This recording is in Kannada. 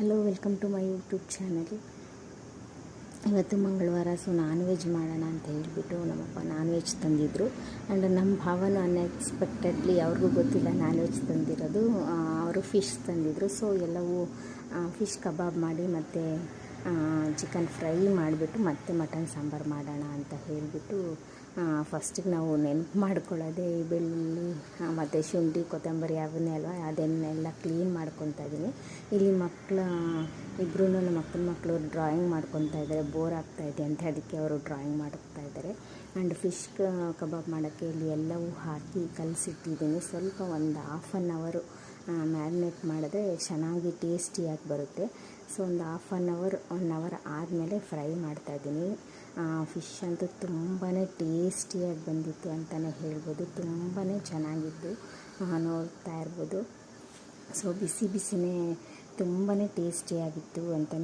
Hello, welcome to my YouTube channel. ಇವತ್ತು ಮಂಗಳವಾರ, ಸೊ ನಾನ್ ವೆಜ್ ಮಾಡೋಣ ಅಂತ ಹೇಳಿಬಿಟ್ಟು ನಮ್ಮಪ್ಪ ನಾನ್ ವೆಜ್ ತಂದಿದ್ದರು. ಆ್ಯಂಡ್ ನಮ್ಮ ಭಾವನ ಅನ್ಎಕ್ಸ್ಪೆಕ್ಟೆಡ್ಲಿ, ಅವ್ರಿಗೂ ಗೊತ್ತಿಲ್ಲ ನಾನ್ ವೆಜ್ ತಂದಿರೋದು, ಅವರು ಫಿಶ್ ತಂದಿದ್ದರು. ಸೊ ಎಲ್ಲವೂ ಫಿಶ್ ಕಬಾಬ್ ಮಾಡಿ ಮತ್ತು ಚಿಕನ್ ಫ್ರೈ ಮಾಡಿಬಿಟ್ಟು ಮತ್ತೆ ಮಟನ್ ಸಾಂಬಾರು ಮಾಡೋಣ ಅಂತ ಹೇಳಿಬಿಟ್ಟು ಫಸ್ಟಿಗೆ ನಾವು ನೆನಪು ಮಾಡ್ಕೊಳ್ಳೋದೇ ಬೆಳ್ಳುಳ್ಳಿ ಮತ್ತು ಶುಂಠಿ, ಕೊತ್ತಂಬರಿ ಅವನ್ನೇ ಅಲ್ವಾ, ಅದನ್ನೆಲ್ಲ ಕ್ಲೀನ್ ಮಾಡ್ಕೊತಾ ಇದ್ದೀನಿ. ಇಲ್ಲಿ ಇಬ್ಬರೂ ನಮ್ಮ ಅಕ್ಕನ ಮಕ್ಕಳು ಡ್ರಾಯಿಂಗ್ ಮಾಡ್ಕೊತಾ ಇದ್ದಾರೆ. ಬೋರ್ ಆಗ್ತಾಯಿದೆ ಅಂತ ಅದಕ್ಕೆ ಅವರು ಡ್ರಾಯಿಂಗ್ ಮಾಡ್ತಾ ಇದ್ದಾರೆ. ಆ್ಯಂಡ್ ಫಿಶ್ ಕಬಾಬ್ ಮಾಡೋಕ್ಕೆ ಇಲ್ಲಿ ಎಲ್ಲವೂ ಹಾಕಿ ಕಲಸಿಟ್ಟಿದ್ದೀನಿ. ಸ್ವಲ್ಪ ಒಂದು ಹಾಫ್ ಆನ್ ಅವರು ಮ್ಯಾರಿನೇಟ್ ಮಾಡಿದ್ರೆ ಚೆನ್ನಾಗಿ ಟೇಸ್ಟಿಯಾಗಿ ಬರುತ್ತೆ. ಸೊ ಒಂದು ಒನ್ ಅವರ್ ಆದಮೇಲೆ ಫ್ರೈ ಮಾಡ್ತಾಯಿದ್ದೀನಿ. ಫಿಶ್ ಅಂತೂ ತುಂಬಾ ಟೇಸ್ಟಿಯಾಗಿ ಬಂದಿತ್ತು ಅಂತಲೇ ಹೇಳ್ಬೋದು. ತುಂಬಾ ಚೆನ್ನಾಗಿತ್ತು, ನೋಡ್ತಾ ಇರ್ಬೋದು. ಸೊ ಬಿಸಿನೇ ತುಂಬಾ ಟೇಸ್ಟಿಯಾಗಿತ್ತು ಅಂತಲೇ